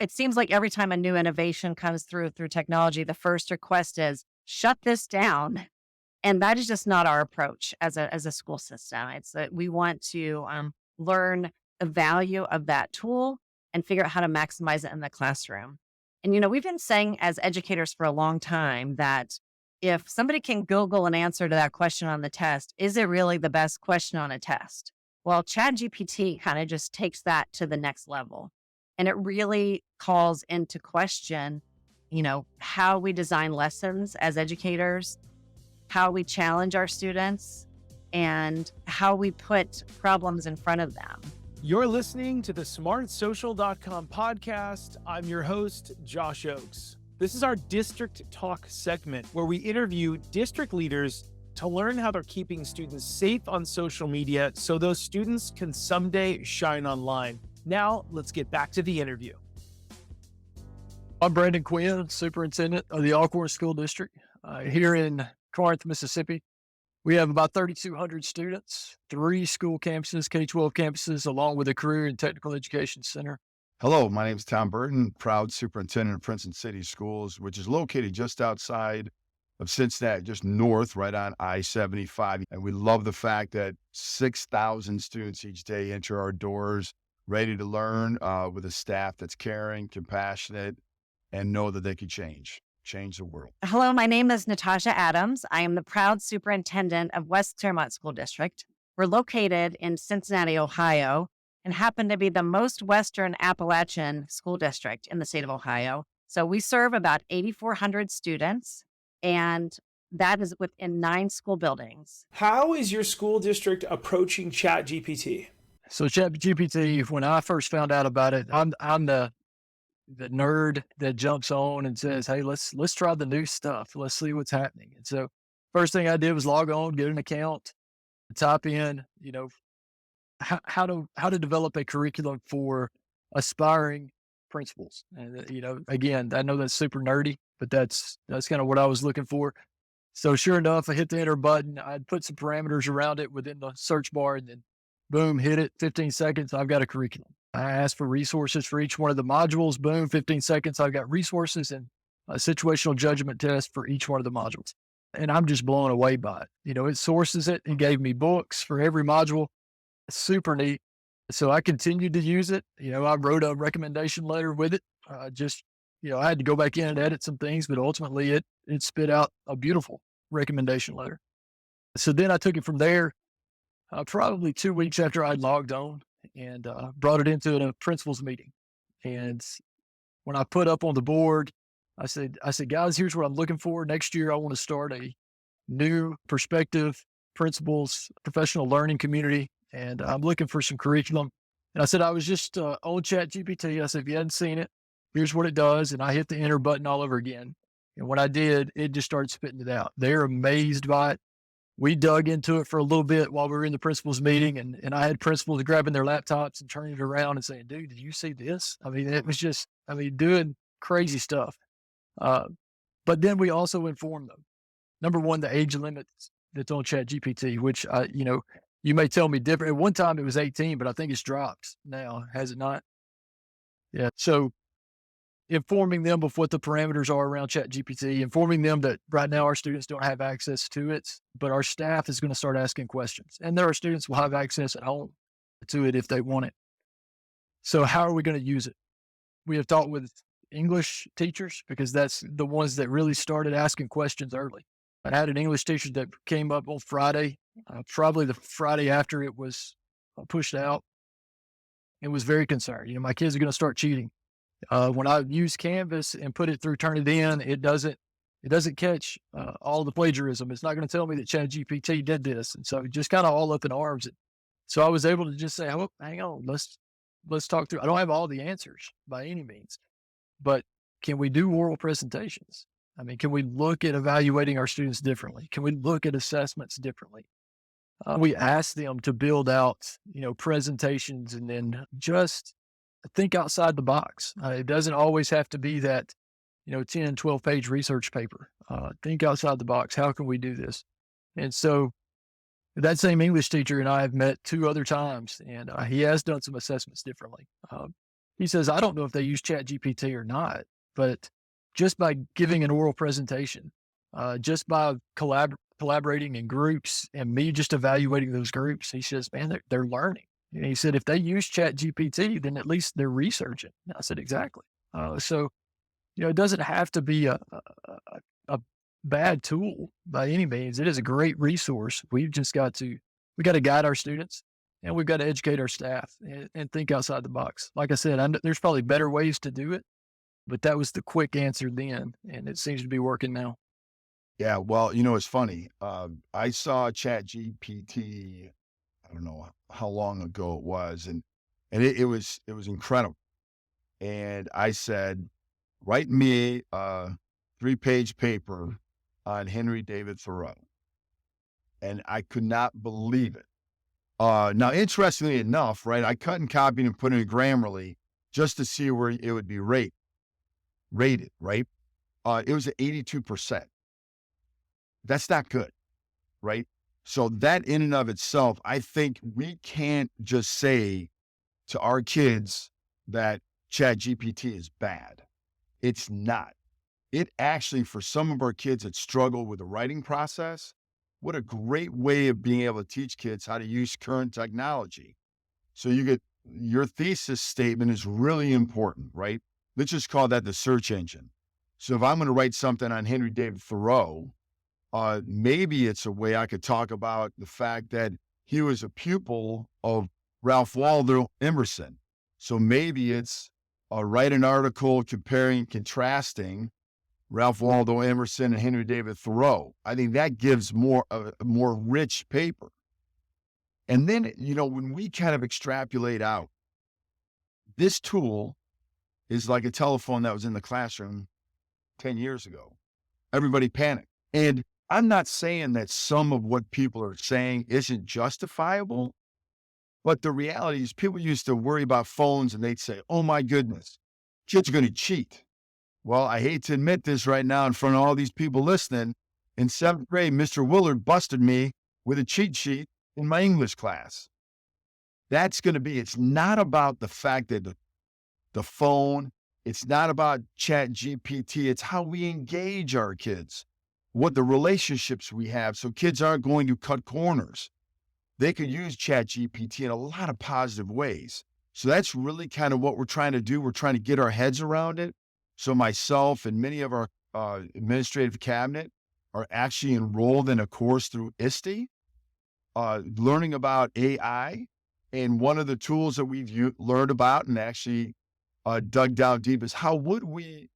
it seems like every time a new innovation comes through technology, the first request is shut this down. And that is just not our approach as a school system. It's that we want to learn the value of that tool and figure out how to maximize it in the classroom. And, we've been saying as educators for a long time that if somebody can Google an answer to that question on the test, is it really the best question on a test? Well, ChatGPT kind of just takes that to the next level. And it really calls into question, how we design lessons as educators, how we challenge our students, and how we put problems in front of them. You're listening to the SmartSocial.com podcast. I'm your host, Josh Ochs. This is our District Talk segment where we interview district leaders to learn how they're keeping students safe on social media so those students can someday shine online. Now, let's get back to the interview. I'm Brandon Quinn, Superintendent of the Alcorn School District here in Corinth, Mississippi. We have about 3,200 students, 3 school campuses, K-12 campuses, along with a career and technical education center. Hello, my name is Tom Burton, proud superintendent of Princeton City Schools, which is located just outside of Cincinnati, just north, right on I-75. And we love the fact that 6,000 students each day enter our doors, ready to learn with a staff that's caring, compassionate, and know that they can change the world. Hello, my name is Natasha Adams. I am the proud superintendent of West Clermont School District. We're located in Cincinnati, Ohio, and happen to be the most Western Appalachian school district in the state of Ohio. So we serve about 8,400 students, and that is within 9 school buildings. How is your school district approaching ChatGPT? So ChatGPT, when I first found out about it, I'm the nerd that jumps on and says, hey, let's try the new stuff. Let's see what's happening. And so first thing I did was log on, get an account, type in, how to develop a curriculum for aspiring principals. And, again, I know that's super nerdy, but that's kind of what I was looking for. So sure enough, I hit the enter button. I'd put some parameters around it within the search bar, and then boom, hit it, 15 seconds, I've got a curriculum. I asked for resources for each one of the modules. Boom, 15 seconds, I've got resources and a situational judgment test for each one of the modules. And I'm just blown away by it. It sources it and gave me books for every module. It's super neat. So I continued to use it. I wrote a recommendation letter with it. I had to go back in and edit some things, but ultimately it spit out a beautiful recommendation letter. So then I took it from there, probably 2 weeks after I'd logged on, and brought it into a principal's meeting. And when I put up on the board, I said, guys, here's what I'm looking for. Next year, I want to start a new prospective principals, professional learning community, and I'm looking for some curriculum. And I said, I was just on ChatGPT. I said, if you hadn't seen it, here's what it does. And I hit the enter button all over again. And when I did, it just started spitting it out. They're amazed by it. We dug into it for a little bit while we were in the principal's meeting, and I had principals grabbing their laptops and turning it around and saying, dude, did you see this? I mean, it was just, doing crazy stuff. But then we also informed them. Number one, the age limit that's on ChatGPT, which, you may tell me different. At one time it was 18, but I think it's dropped now, has it not? Yeah. So informing them of what the parameters are around ChatGPT, informing them that right now our students don't have access to it, but our staff is going to start asking questions. And there are students who will have access at home to it if they want it. So how are we going to use it? We have talked with English teachers because that's the ones that really started asking questions early. I had an English teacher that came up on Friday, probably the Friday after it was pushed out, and was very concerned. My kids are going to start cheating. When I use Canvas and put it through Turnitin, it doesn't catch all the plagiarism. It's not going to tell me that ChatGPT did this. And so just kind of all up in arms. So I was able to just say, oh, hang on, let's talk through. I don't have all the answers by any means, but can we do oral presentations? Can we look at evaluating our students differently? Can we look at assessments differently? We ask them to build out, presentations, and then just think outside the box. It doesn't always have to be that, 10, 12 page research paper. Think outside the box. How can we do this? And so that same English teacher and I have met 2 other times, and he has done some assessments differently. He says, I don't know if they use ChatGPT or not, but just by giving an oral presentation, just by collaborating in groups and me just evaluating those groups, he says, man, they're learning. And he said, if they use ChatGPT, then at least they're researching. And I said, exactly. So, it doesn't have to be a bad tool by any means. It is a great resource. We got to guide our students, and we've got to educate our staff and think outside the box. Like I said, there's probably better ways to do it, but that was the quick answer then, and it seems to be working now. Yeah, well, it's funny. I saw ChatGPT, I don't know how long ago it was, and it was incredible. And I said, write me a 3-page paper on Henry David Thoreau. And I could not believe it. Now, interestingly enough, right, I cut and copied and put in Grammarly just to see where it would be rated, right? It was at 82%. That's not good, right? So that in and of itself, I think we can't just say to our kids that ChatGPT is bad. It's not. It actually, for some of our kids that struggle with the writing process, what a great way of being able to teach kids how to use current technology. So your thesis statement is really important, right? Let's just call that the search engine. So if I'm going to write something on Henry David Thoreau, maybe it's a way I could talk about the fact that he was a pupil of Ralph Waldo Emerson. So maybe it's write an article contrasting Ralph Waldo Emerson and Henry David Thoreau. I think that gives a more rich paper. And then, when we kind of extrapolate out, this tool is like a telephone that was in the classroom 10 years ago. Everybody panicked. And I'm not saying that some of what people are saying isn't justifiable, but the reality is people used to worry about phones and they'd say, oh my goodness, kids are going to cheat. Well, I hate to admit this right now in front of all these people listening. In 7th grade, Mr. Willard busted me with a cheat sheet in my English class. It's not about the fact that the phone, it's not about ChatGPT, it's how we engage our kids, what the relationships we have. So kids aren't going to cut corners. They could use ChatGPT in a lot of positive ways. So that's really kind of what we're trying to do. We're trying to get our heads around it. So myself and many of our administrative cabinet are actually enrolled in a course through ISTE, learning about AI. And one of the tools that we've learned about and actually dug down deep is how would we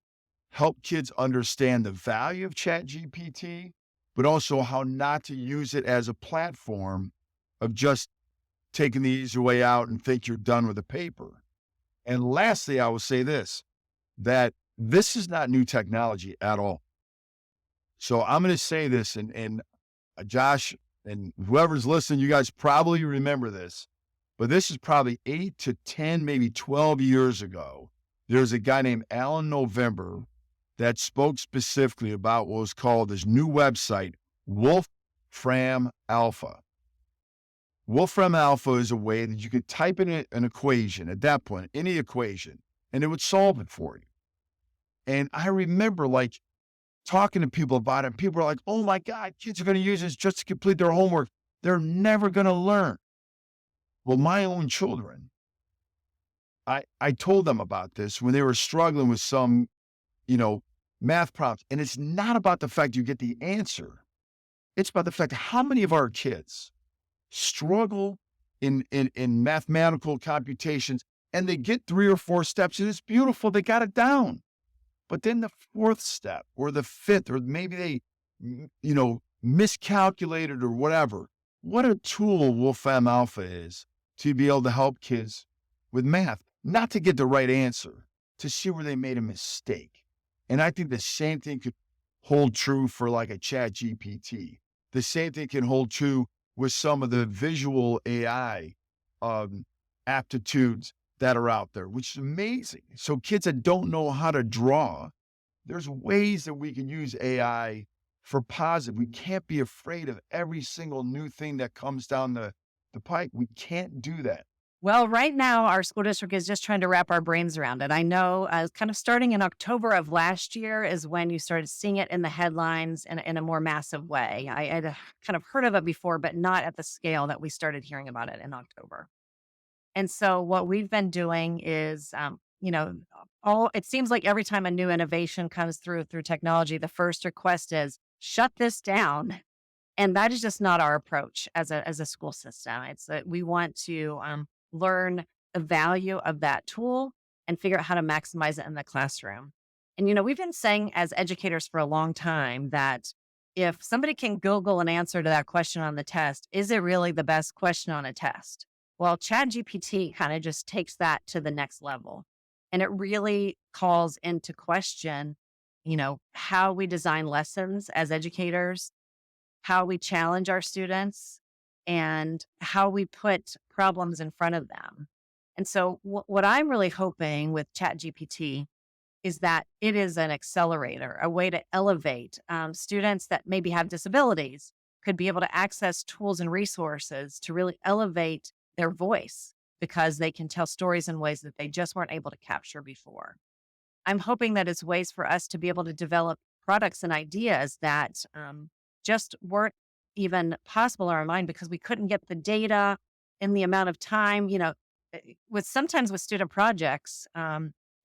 help kids understand the value of ChatGPT, but also how not to use it as a platform of just taking the easy way out and think you're done with a paper. And lastly, I will say that this is not new technology at all. So I'm going to say this, and Josh and whoever's listening, you guys probably remember this, but this is probably 8 to 10, maybe 12 years ago. There's a guy named Alan November that spoke specifically about what was called this new website, Wolfram Alpha. Wolfram Alpha is a way that you could type in an equation at that point, any equation, and it would solve it for you. And I remember talking to people about it, and people are like, oh my God, kids are going to use this just to complete their homework. They're never going to learn. Well, my own children, I told them about this when they were struggling with some, math problems. And it's not about the fact you get the answer. It's about the fact how many of our kids struggle in mathematical computations, and they get 3 or 4 steps, and it's beautiful. They got it down. But then the 4th step or the 5th, or maybe they, miscalculated or whatever. What a tool Wolfram Alpha is to be able to help kids with math, not to get the right answer, to see where they made a mistake. And I think the same thing could hold true for like a ChatGPT. The same thing can hold true with some of the visual AI aptitudes that are out there, which is amazing. So kids that don't know how to draw, there's ways that we can use AI for positive. We can't be afraid of every single new thing that comes down the pike. We can't do that. Well, right now, our school district is just trying to wrap our brains around it. I know kind of starting in October of last year is when you started seeing it in the headlines in a more massive way. I had kind of heard of it before, but not at the scale that we started hearing about it in October. And so what we've been doing is, it seems like every time a new innovation comes through technology, the first request is shut this down. And that is just not our approach as a school system. It's that we want to learn the value of that tool and figure out how to maximize it in the classroom. And we've been saying as educators for a long time that if somebody can Google an answer to that question on the test, is it really the best question on a test? Well, ChatGPT kind of just takes that to the next level. And it really calls into question, how we design lessons as educators, how we challenge our students, and how we put problems in front of them. And so, what I'm really hoping with ChatGPT is that it is an accelerator, a way to elevate students that maybe have disabilities, could be able to access tools and resources to really elevate their voice because they can tell stories in ways that they just weren't able to capture before. I'm hoping that it's ways for us to be able to develop products and ideas that just weren't even possible in our mind because we couldn't get the data in the amount of time. Sometimes with student projects,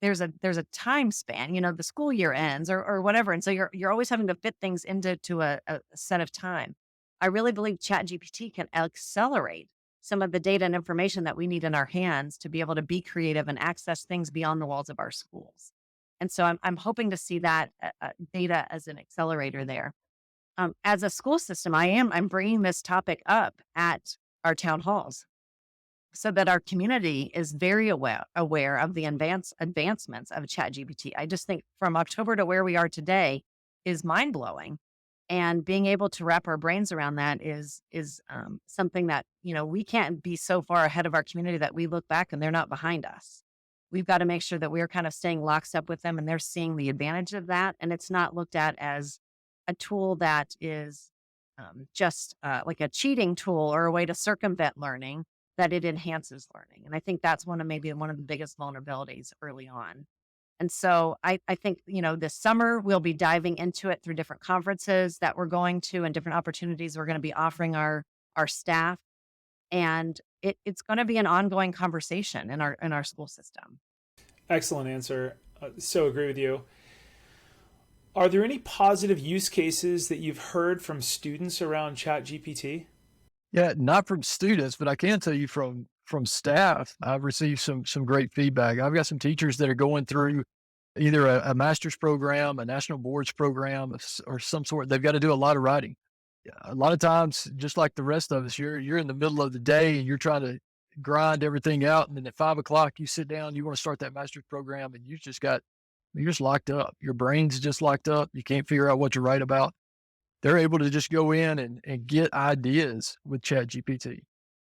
there's a time span. The school year ends or whatever, and so you're always having to fit things into a set of time. I really believe ChatGPT can accelerate some of the data and information that we need in our hands to be able to be creative and access things beyond the walls of our schools. And so I'm hoping to see that data as an accelerator there. As a school system, I'm bringing this topic up at our town halls so that our community is very aware of the advancements of ChatGPT. I just think from October to where we are today is mind blowing, and being able to wrap our brains around that is something that we can't be so far ahead of our community that we look back and they're not behind us. We've got to make sure that we're kind of staying lockstep with them and they're seeing the advantage of that, and it's not looked at as a tool that is just like a cheating tool or a way to circumvent learning, that it enhances learning. And I think that's one of the biggest vulnerabilities early on. And so I think, this summer we'll be diving into it through different conferences that we're going to and different opportunities we're going to be offering our staff. And it's going to be an ongoing conversation in our school system. Excellent answer. So agree with you. Are there any positive use cases that you've heard from students around ChatGPT? Yeah, not from students, but I can tell you from staff, I've received some great feedback. I've got some teachers that are going through either a master's program, a national boards program, or some sort. They've got to do a lot of writing. A lot of times, just like the rest of us, you're in the middle of the day and you're trying to grind everything out, and then at 5 o'clock you sit down, you want to start that master's program, and you're just locked up. Your brain's just locked up. You can't figure out what to write about. They're able to just go in and get ideas with ChatGPT.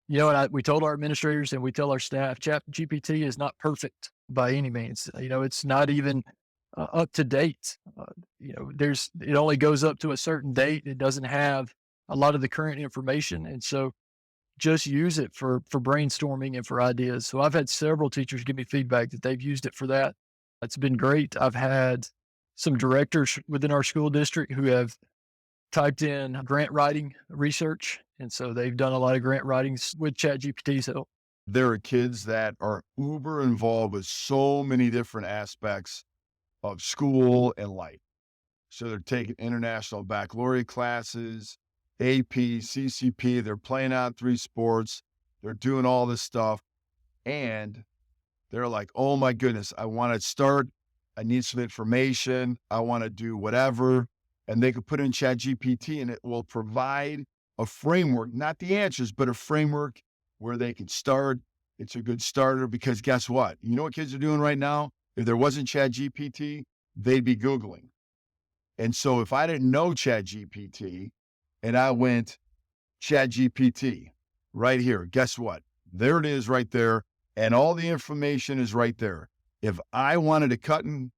And we told our administrators and we tell our staff, ChatGPT is not perfect by any means. It's not even up to date. It only goes up to a certain date. It doesn't have a lot of the current information. And so just use it for brainstorming and for ideas. So I've had several teachers give me feedback that they've used it for that. It's been great. I've had some directors within our school district who have typed in grant writing research. And so they've done a lot of grant writings with ChatGPT's help. There are kids that are uber involved with so many different aspects of school and life. So they're taking international baccalaureate classes, AP, CCP, they're playing out 3 sports, they're doing all this stuff. And they're like, oh my goodness, I want to start, I need some information, I want to do whatever. And they could put in ChatGPT and it will provide a framework, not the answers, but a framework where they can start. It's a good starter because guess what? You know what kids are doing right now? If there wasn't ChatGPT, they'd be Googling. And so if I didn't know ChatGPT and I went ChatGPT right here, guess what? There it is right there. And all the information is right there. If I wanted to cut and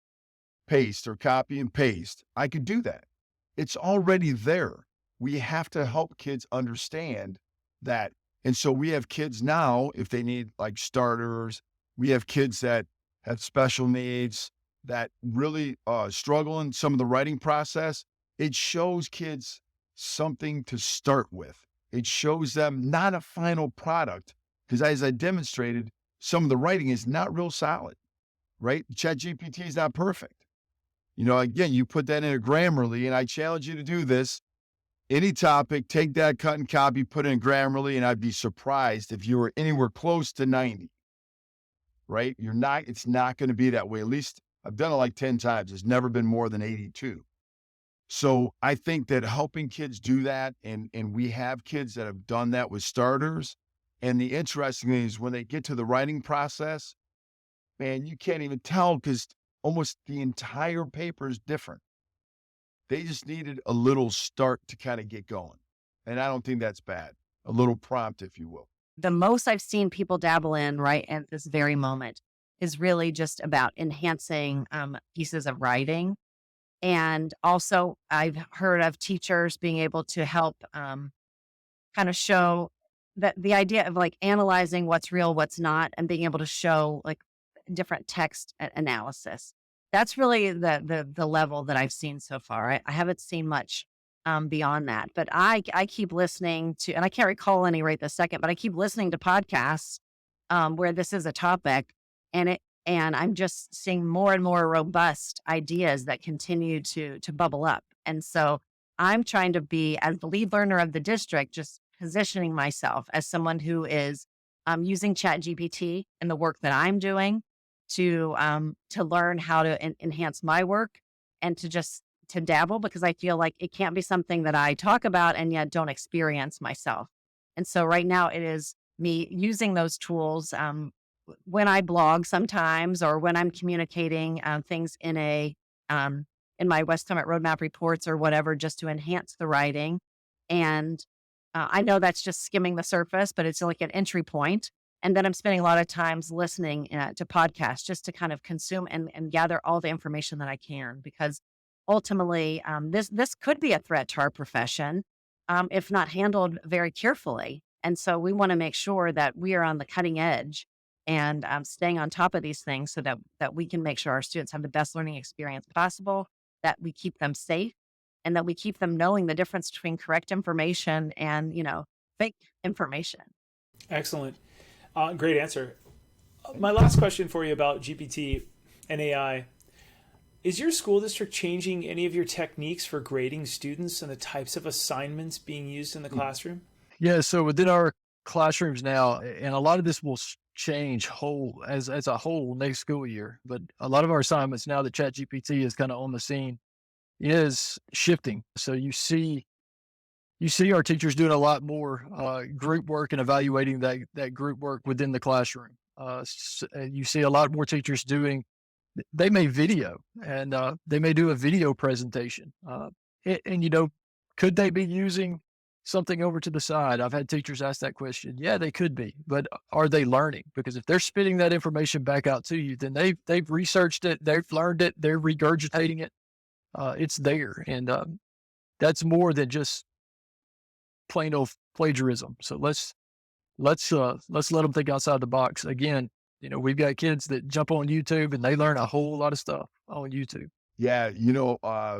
paste or copy and paste, I could do that. It's already there. We have to help kids understand that And so we have kids now, if they need like starters, we have kids that have special needs that really struggle in some of the writing process. It shows kids something to start with. It shows them not a final product, because as I demonstrated, some of the writing is not real solid, right? ChatGPT is not perfect. Again, you put that in a Grammarly, and I challenge you to do this. Any topic, take that cut and copy, put it in Grammarly, and I'd be surprised if you were anywhere close to 90, right? It's not going to be that way. At least I've done it like 10 times. It's never been more than 82. So I think that helping kids do that, and we have kids that have done that with starters. And the interesting thing is when they get to the writing process, man, you can't even tell because almost the entire paper is different. They just needed a little start to kind of get going. And I don't think that's bad. A little prompt, if you will. The most I've seen people dabble in right at this very moment is really just about enhancing pieces of writing. And also I've heard of teachers being able to help kind of show that the idea of like analyzing what's real, what's not, and being able to show like different text analysis. That's really the level that I've seen so far. I haven't seen much beyond that, but I keep listening to, and I can't recall any right this second, but I keep listening to podcasts where this is a topic, and I'm just seeing more and more robust ideas that continue to bubble up. And so I'm trying to be, as the lead learner of the district, just positioning myself as someone who is using ChatGPT in the work that I'm doing to learn how to enhance my work, and to dabble, because I feel like it can't be something that I talk about and yet don't experience myself. And so right now it is me using those tools when I blog sometimes, or when I'm communicating things in my West Summit Roadmap reports or whatever, just to enhance the writing. And I know that's just skimming the surface, but it's like an entry point. And then I'm spending a lot of times listening to podcasts just to kind of consume and gather all the information that I can, because ultimately this could be a threat to our profession if not handled very carefully. And so we want to make sure that we are on the cutting edge and staying on top of these things, so that we can make sure our students have the best learning experience possible, that we keep them safe, and that we keep them knowing the difference between correct information and, fake information. Excellent. Great answer. My last question for you about GPT and AI. Is your school district changing any of your techniques for grading students and the types of assignments being used in the classroom? Yeah, so within our classrooms now, and a lot of this will change as a whole next school year, but a lot of our assignments now that ChatGPT is kind of on the scene is shifting. So you see our teachers doing a lot more group work and evaluating that group work within the classroom. You see a lot more teachers they may video, and they may do a video presentation. And could they be using something over to the side? I've had teachers ask that question. Yeah, they could be, but are they learning? Because if they're spitting that information back out to you, then they've researched it, they've learned it, they're regurgitating it. It's there, and that's more than just plain old plagiarism. So let's let them think outside the box. Again, we've got kids that jump on YouTube and they learn a whole lot of stuff on YouTube. Yeah,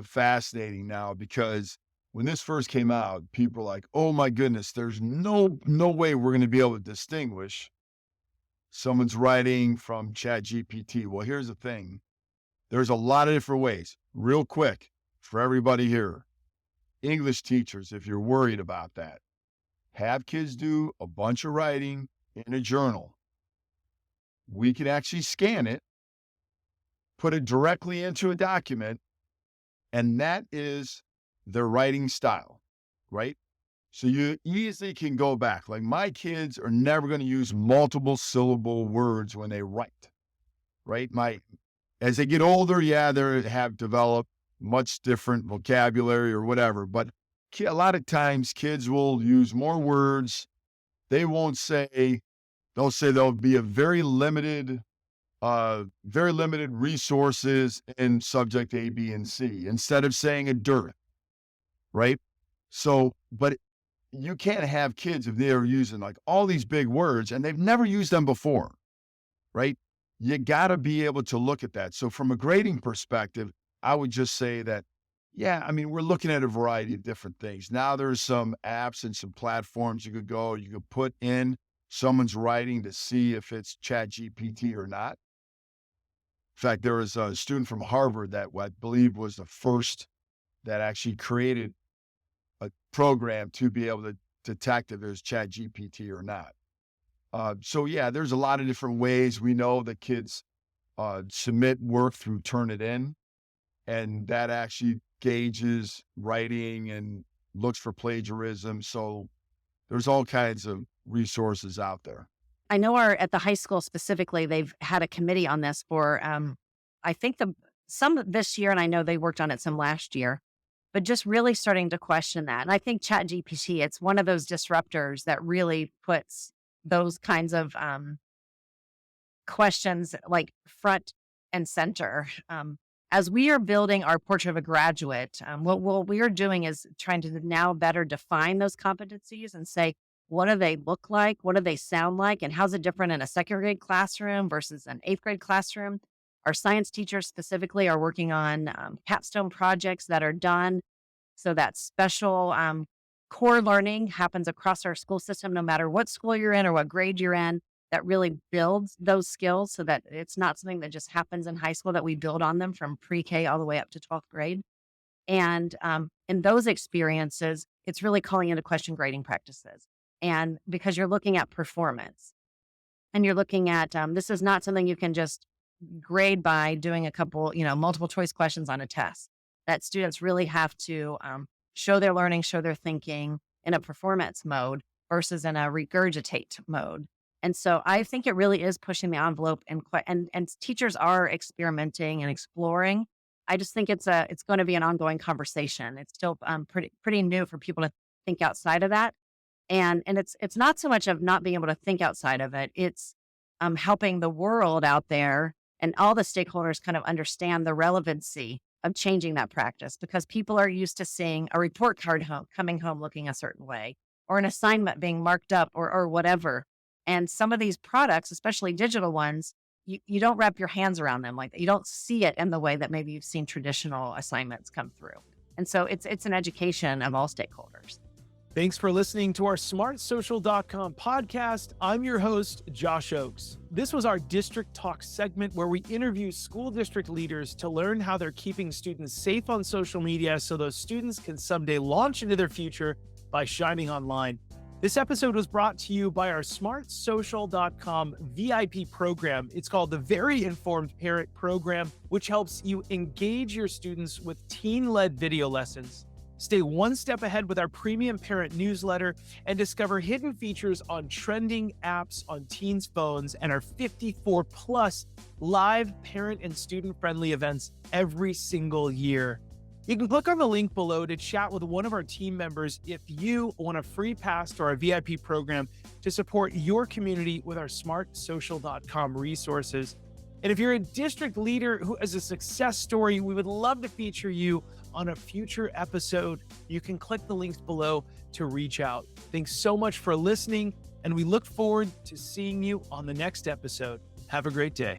fascinating now, because when this first came out, people were like, oh my goodness, there's no way we're going to be able to distinguish someone's writing from ChatGPT. Well, here's the thing. There's a lot of different ways. Real quick, for everybody here, English teachers, if you're worried about that, have kids do a bunch of writing in a journal. We can actually scan it, put it directly into a document, and that is their writing style, right? So you easily can go back. Like, my kids are never going to use multiple syllable words when they write, right? As they get older, yeah, they have developed much different vocabulary or whatever, but a lot of times kids will use more words. They'll say there'll be a very limited resources in subject A, B, and C, instead of saying a dearth, right? So, but you can't have kids if they're using like all these big words and they've never used them before, right? You got to be able to look at that. So from a grading perspective, I would just say that, yeah, I mean, we're looking at a variety of different things. Now there's some apps and some platforms you could put in someone's writing to see if it's ChatGPT or not. In fact, there was a student from Harvard that I believe was the first that actually created a program to be able to detect if there's ChatGPT or not. So yeah, there's a lot of different ways. We know that kids submit work through Turnitin, and that actually gauges writing and looks for plagiarism. So there's all kinds of resources out there. I know at the high school specifically, they've had a committee on this for, I think some this year, and I know they worked on it some last year, but just really starting to question that. And I think ChatGPT, it's one of those disruptors that really puts those kinds of questions like front and center. As we are building our portrait of a graduate, what we are doing is trying to now better define those competencies and say, what do they look like? What do they sound like? And how's it different in a second grade classroom versus an eighth grade classroom? Our science teachers specifically are working on capstone projects that are done so that special core learning happens across our school system, no matter what school you're in or what grade you're in, that really builds those skills so that it's not something that just happens in high school, that we build on them from pre-K all the way up to 12th grade. And in those experiences, it's really calling into question grading practices. And because you're looking at performance and you're looking at, this is not something you can just grade by doing a couple, multiple choice questions on a test. That students really have to show their learning, show their thinking in a performance mode versus in a regurgitate mode. And so I think it really is pushing the envelope, and teachers are experimenting and exploring. I just think it's going to be an ongoing conversation. It's still pretty new for people to think outside of that. And it's not so much of not being able to think outside of it. It's helping the world out there and all the stakeholders kind of understand the relevancy of changing that practice, because people are used to seeing a report card coming home looking a certain way, or an assignment being marked up or whatever. And some of these products, especially digital ones, you don't wrap your hands around them like that. You don't see it in the way that maybe you've seen traditional assignments come through. And so it's an education of all stakeholders. Thanks for listening to our smartsocial.com podcast. I'm your host, Josh Ochs. This was our District Talk segment where we interview school district leaders to learn how they're keeping students safe on social media so those students can someday launch into their future by shining online. This episode was brought to you by our smartsocial.com VIP program. It's called the Very Informed Parent Program, which helps you engage your students with teen-led video lessons. Stay one step ahead with our premium parent newsletter and discover hidden features on trending apps on teens' phones and our 54 plus live parent and student-friendly events every single year. You can click on the link below to chat with one of our team members if you want a free pass to our VIP program to support your community with our smartsocial.com resources. And if you're a district leader who has a success story, we would love to feature you on a future episode. You can click the links below to reach out. Thanks so much for listening, and we look forward to seeing you on the next episode. Have a great day.